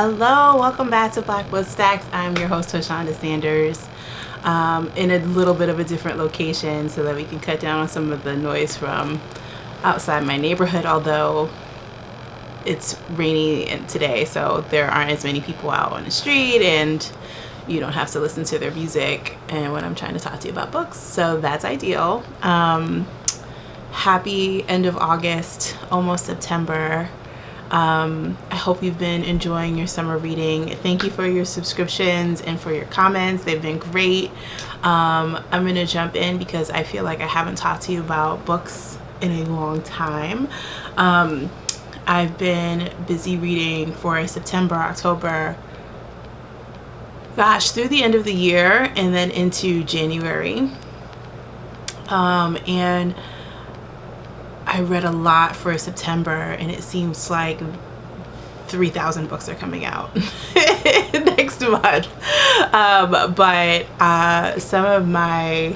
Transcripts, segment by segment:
Hello, welcome back to Black Book Stacks. I'm your host, Toshonda Sanders, in a little bit of a different location so that we can cut down on some of the noise from outside my neighborhood, although it's rainy today, so there aren't as many people out on the street and you don't have to listen to their music and when I'm trying to talk to you about books, so that's ideal. Happy end of August, almost September. I hope you've been enjoying your summer reading. Thank you for your subscriptions and for your comments. They've been great. I'm going to jump in because I feel like I haven't talked to you about books in a long time. I've been busy reading for September, October, through the end of the year and then into January. And I read a lot for September, and it seems like 3,000 books are coming out next month. But some of my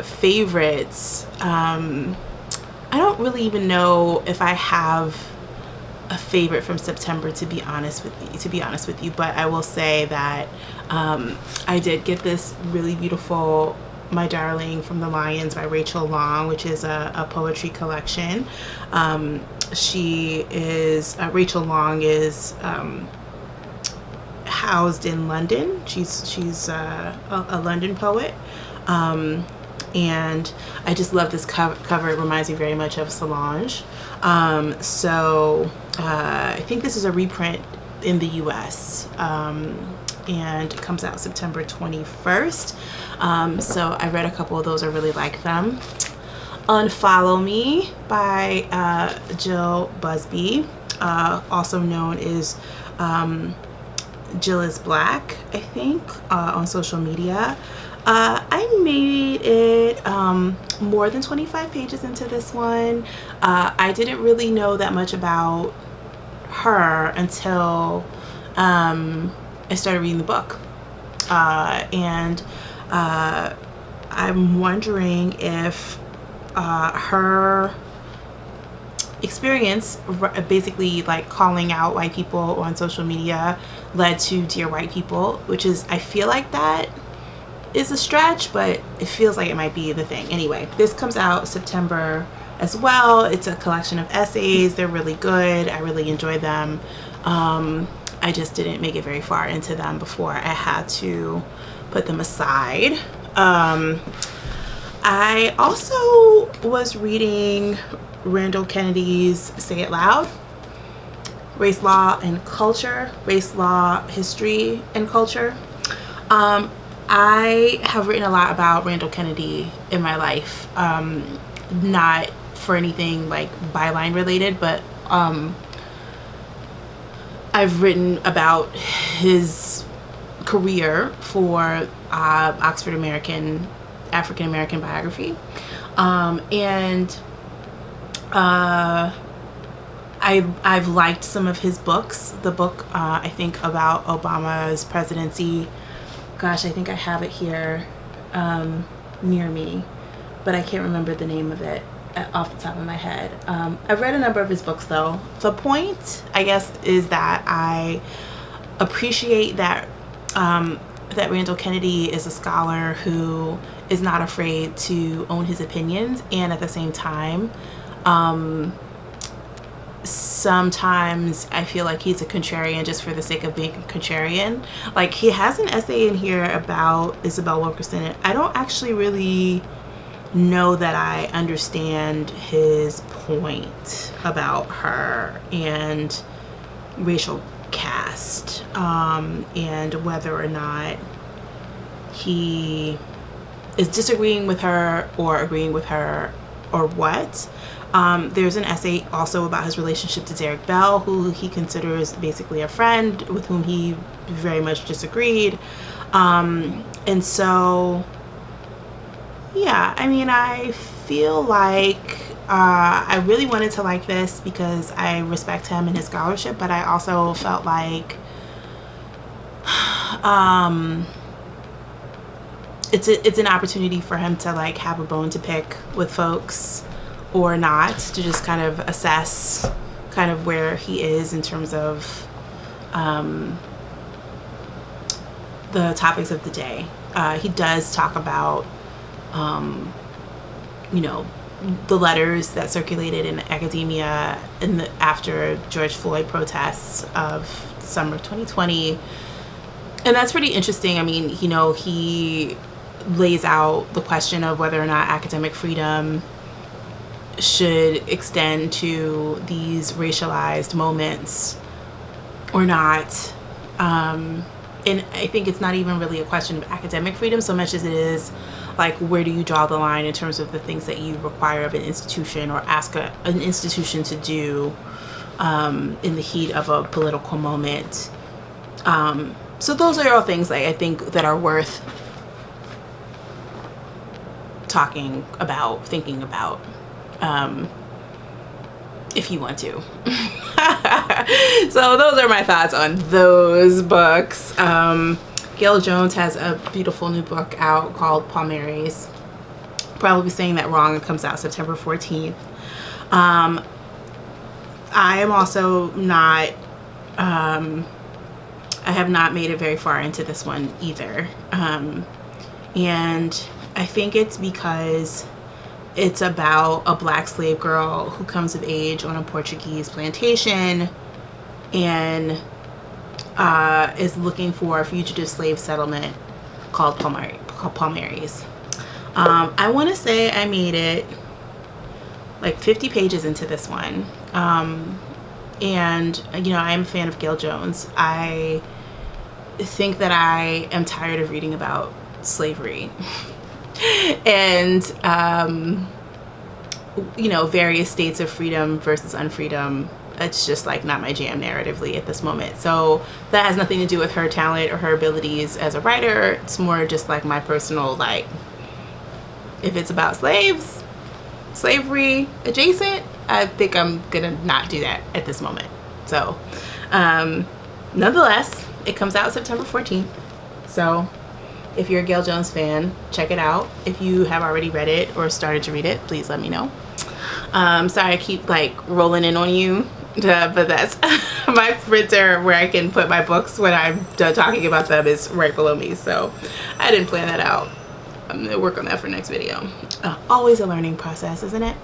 favorites, I don't really even know if I have a favorite from September, to be honest with you. But I will say that I did get this really beautiful My Darling from the Lions by Rachel Long, which is a poetry collection. Rachel Long is housed in London. She's a London poet. And I just love this cover. It reminds me very much of Solange. So I think this is a reprint in the US. And it comes out September 21st. So I read a couple of those. I really like them. Unfollow Me by Jill Busby, also known as Jill is Black, I think, on social media. I made it more than 25 pages into this one. I didn't really know that much about her until I started reading the book. And I'm wondering if her experience, basically like calling out white people on social media, led to Dear White People, which is, I feel like that is a stretch, but it feels like it might be the thing. Anyway, this comes out September as well. It's a collection of essays. They're really good. I really enjoy them. I just didn't make it very far into them before I had to put them aside. I also was reading Randall Kennedy's Say It Loud, Race, Law, and Culture, Race, Law, History, and Culture. I have written a lot about Randall Kennedy in my life, not for anything like byline related, but I've written about his career for Oxford African American biography, and I've liked some of his books. The book I think about Obama's presidency, gosh, I think I have it here near me, but I can't remember the name of it off the top of my head. I've read a number of his books though. The point, I guess, is that I appreciate that that Randall Kennedy is a scholar who is not afraid to own his opinions, and at the same time, sometimes I feel like he's a contrarian just for the sake of being a contrarian. Like, he has an essay in here about Isabel Wilkerson, and I don't actually really know that I understand his point about her and racial caste, and whether or not he is disagreeing with her or agreeing with her or what. There's an essay also about his relationship to Derek Bell, who he considers basically a friend with whom he very much disagreed. And so, yeah, I mean, I feel like I really wanted to like this because I respect him and his scholarship, but I also felt like it's an opportunity for him to like have a bone to pick with folks or not, to just kind of assess kind of where he is in terms of the topics of the day. He does talk about, you know, the letters that circulated in academia after George Floyd protests of summer of 2020. And that's pretty interesting. I mean, you know, he lays out the question of whether or not academic freedom should extend to these racialized moments or not. And I think it's not even really a question of academic freedom so much as it is like, where do you draw the line in terms of the things that you require of an institution or ask an institution to do in the heat of a political moment. So those are all things like I think that are worth talking about, thinking about, if you want to. So those are my thoughts on those books. Gayl Jones has a beautiful new book out called Palmares. Probably saying that wrong. It comes out September 14th. I am also not, I have not made it very far into this one either. And I think it's because it's about a black slave girl who comes of age on a Portuguese plantation and is looking for a fugitive slave settlement called Palmares. I want to say I made it like 50 pages into this one. And, you know, I'm a fan of Gayl Jones. I think that I am tired of reading about slavery. And, you know, various states of freedom versus unfreedom. It's just like not my jam narratively at this moment. So that has nothing to do with her talent or her abilities as a writer. It's more just like my personal, like, if it's about slavery adjacent, I think I'm gonna not do that at this moment. So nonetheless, it comes out September 14th. So if you're a Gayl Jones fan, check it out. If you have already read it or started to read it, please let me know. Sorry I keep like rolling in on you, but that's my printer where I can put my books when I'm done talking about them is right below me. So I didn't plan that out. I'm gonna work on that for next video. Always a learning process, isn't it?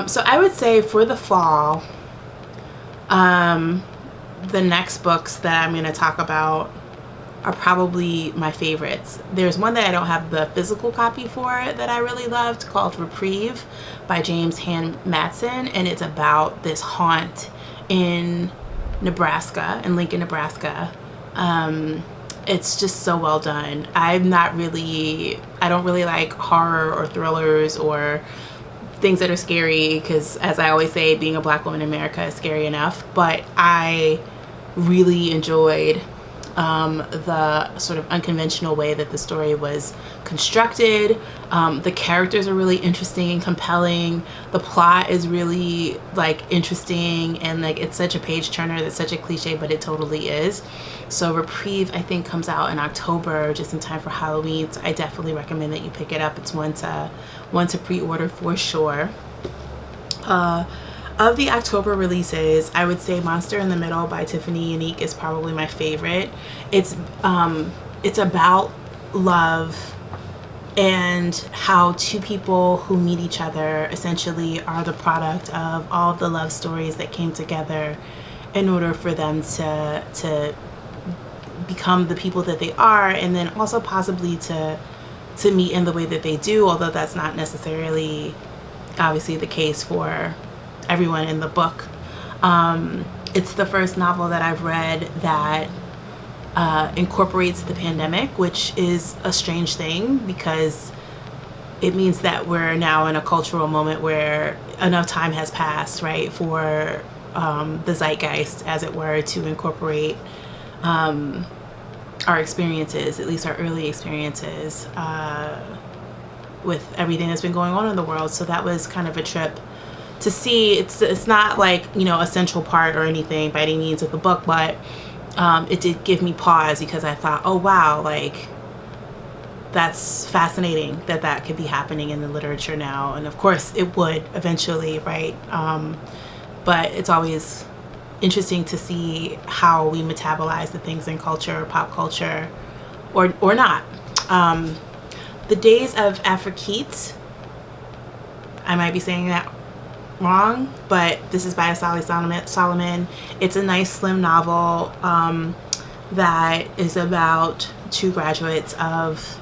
So I would say for the fall, the next books that I'm gonna talk about are probably my favorites. There's one that I don't have the physical copy for that I really loved called Reprieve by James Mattson, and it's about this haunt in Nebraska, in Lincoln, Nebraska. It's just so well done. I don't really like horror or thrillers or things that are scary because, as I always say, being a black woman in America is scary enough, but I really enjoyed the sort of unconventional way that the story was constructed. The characters are really interesting and compelling. The plot is really like interesting and like it's such a page turner that's such a cliche, but it totally is. So Reprieve I think comes out in October, just in time for Halloween. So I definitely recommend that you pick it up. It's one to pre-order for sure. Of the October releases, I would say Monster in the Middle by Tiphanie Yanique is probably my favorite. It's about love and how two people who meet each other essentially are the product of all of the love stories that came together in order for them to become the people that they are, and then also possibly to meet in the way that they do, although that's not necessarily obviously the case for everyone in the book. It's the first novel that I've read that incorporates the pandemic, which is a strange thing because it means that we're now in a cultural moment where enough time has passed, right, for the zeitgeist, as it were, to incorporate our experiences, at least our early experiences, with everything that's been going on in the world. So that was kind of a trip to see. It's not like, you know, a central part or anything by any means of the book, but it did give me pause because I thought, oh wow, like that's fascinating that could be happening in the literature now. And of course it would eventually, right? But it's always interesting to see how we metabolize the things in culture, pop culture, or not. The Days of Afrekete, I might be saying that wrong, but this is by Asali Solomon. It's a nice slim novel that is about two graduates of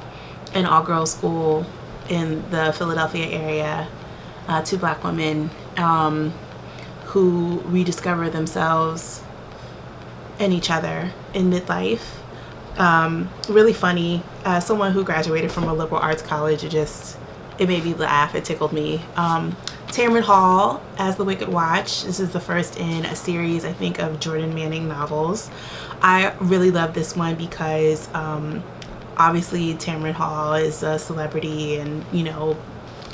an all-girls school in the Philadelphia area, two black women who rediscover themselves and each other in midlife. Really funny. Someone who graduated from a liberal arts college, it made me laugh. It tickled me. Tamron Hall as The Wicked Watch. This is the first in a series, I think, of Jordan Manning novels. I really love this one because obviously Tamron Hall is a celebrity and, you know,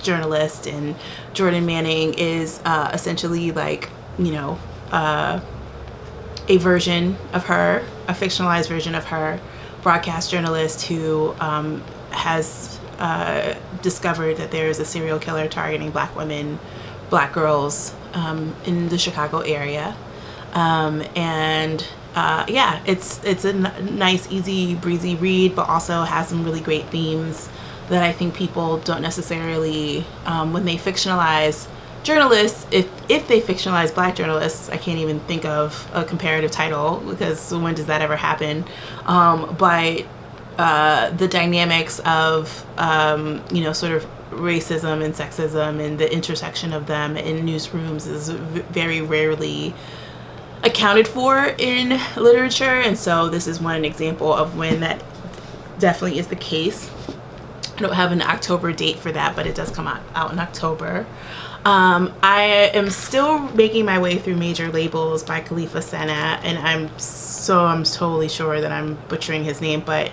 journalist, and Jordan Manning is essentially like, you know, a version of her, a fictionalized version of her, broadcast journalist who has discovered that there is a serial killer targeting black women, black girls in the Chicago area. Yeah, it's a nice, easy, breezy read, but also has some really great themes that I think people don't necessarily, when they fictionalize journalists, if they fictionalize black journalists, I can't even think of a comparative title, because when does that ever happen? But the dynamics of, you know, sort of racism and sexism and the intersection of them in newsrooms is very rarely accounted for in literature, and so this is one example of when that definitely is the case. I don't have an October date for that, but it does come out in October. I am still making my way through Major Labels by Kelefa Sanneh, and I'm totally sure that I'm butchering his name, but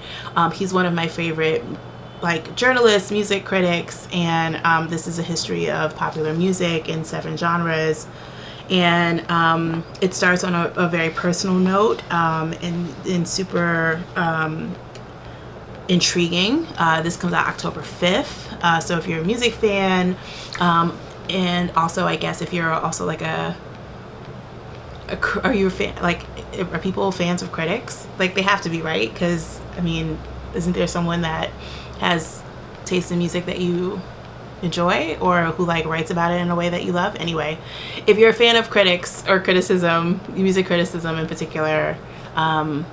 he's one of my favorite like journalists, music critics, and this is a history of popular music in 7 genres. And it starts on a very personal note and super intriguing. This comes out October 5th. So if you're a music fan, and also I guess if you're also like are you a fan, like, are people fans of critics? Like, they have to be, right? Because I mean, isn't there someone that has taste in music that you enjoy, or who like writes about it in a way that you love? Anyway, if you're a fan of critics or criticism, music criticism in particular, I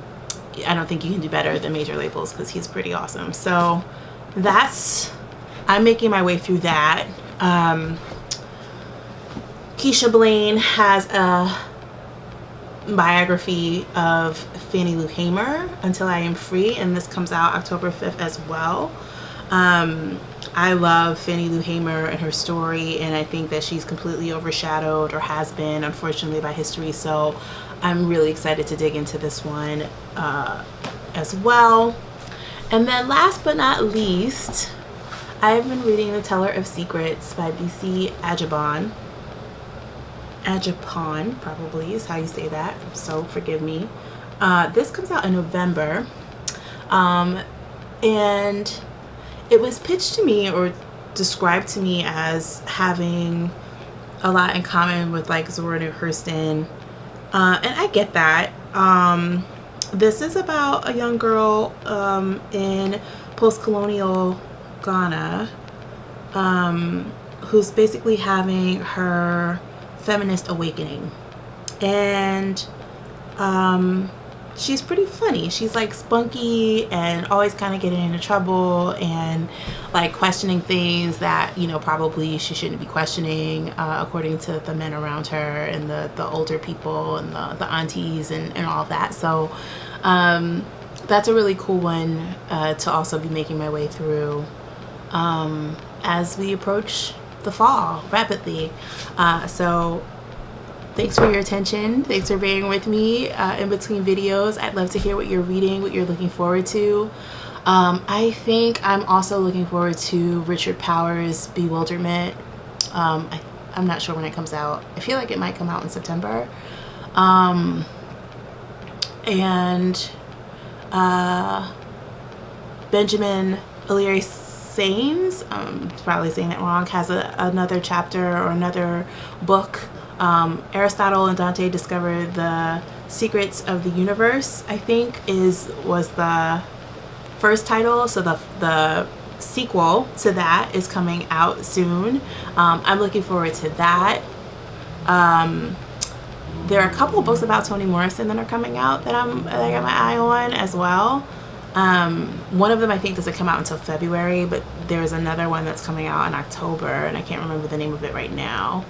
don't think you can do better than Major Labels, because he's pretty awesome. So I'm making my way through that. Keisha Blain has a biography of Fannie Lou Hamer, Until I Am Free, and this comes out October 5th as well. I love Fannie Lou Hamer and her story, and I think that she's completely overshadowed, or has been, unfortunately, by history. So I'm really excited to dig into this one as well. And then last but not least, I've been reading The Teller of Secrets by Bisi Adjapon. Adjapon probably is how you say that, so forgive me. This comes out in November, and it was pitched to me or described to me as having a lot in common with like Zora Neale Hurston, and I get that. This is about a young girl in post-colonial Ghana who's basically having her feminist awakening, and she's pretty funny. She's like spunky and always kind of getting into trouble and like questioning things that, you know, probably she shouldn't be questioning, according to the men around her and the older people and the aunties and all of that. So that's a really cool one to also be making my way through as we approach the fall rapidly. So thanks for your attention. Thanks for being with me in between videos. I'd love to hear what you're reading, what you're looking forward to. I think I'm also looking forward to Richard Powers' Bewilderment. I'm not sure when it comes out. I feel like it might come out in September. And Benjamin O'Leary Sains, probably saying it wrong, has another chapter or another book Aristotle and Dante discover the secrets of the universe, I think was the first title. So the sequel to that is coming out soon. I'm looking forward to that. There are a couple of books about Toni Morrison that are coming out that I got my eye on as well. One of them I think doesn't come out until February, but there's another one that's coming out in October, and I can't remember the name of it right now.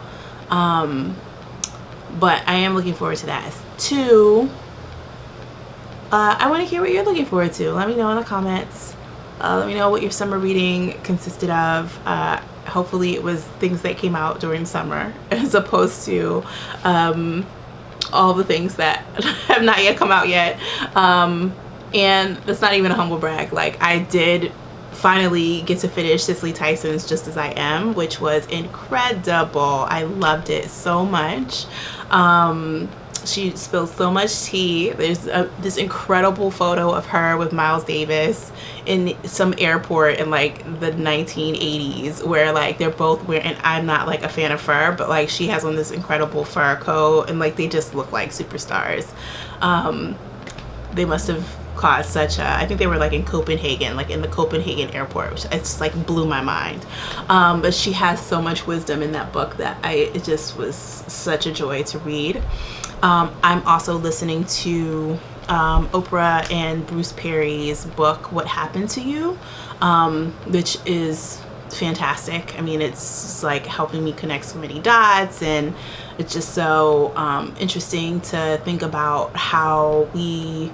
But I am looking forward to that too. I want to hear what you're looking forward to. Let me know in the comments. Let me know what your summer reading consisted of. Hopefully it was things that came out during summer as opposed to all the things that have not yet come out yet. And that's not even a humble brag. Like, I did finally get to finish Cicely Tyson's Just As I Am, which was incredible. I loved it so much. She spills so much tea. There's this incredible photo of her with Miles Davis in some airport in like the 1980s where like they're both wearing, and I'm not like a fan of fur, but like she has on this incredible fur coat and like they just look like superstars. They must have caused such a, I think they were like in Copenhagen, like in the Copenhagen airport, which it just like blew my mind. But she has so much wisdom in that book that it just was such a joy to read. I'm also listening to Oprah and Bruce Perry's book, What Happened to You, which is fantastic. I mean, it's like helping me connect so many dots, and it's just so interesting to think about how we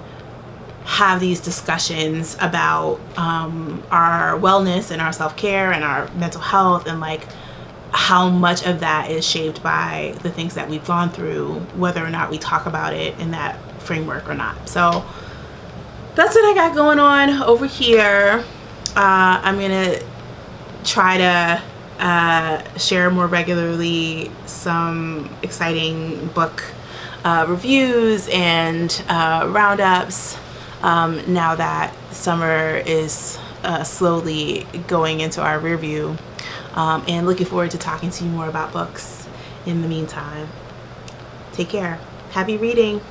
have these discussions about our wellness and our self-care and our mental health, and like how much of that is shaped by the things that we've gone through, whether or not we talk about it in that framework or not. So that's what I got going on over here. I'm gonna try to share more regularly some exciting book reviews and roundups now that summer is slowly going into our rear view. And looking forward to talking to you more about books in the meantime. Take care. Happy reading.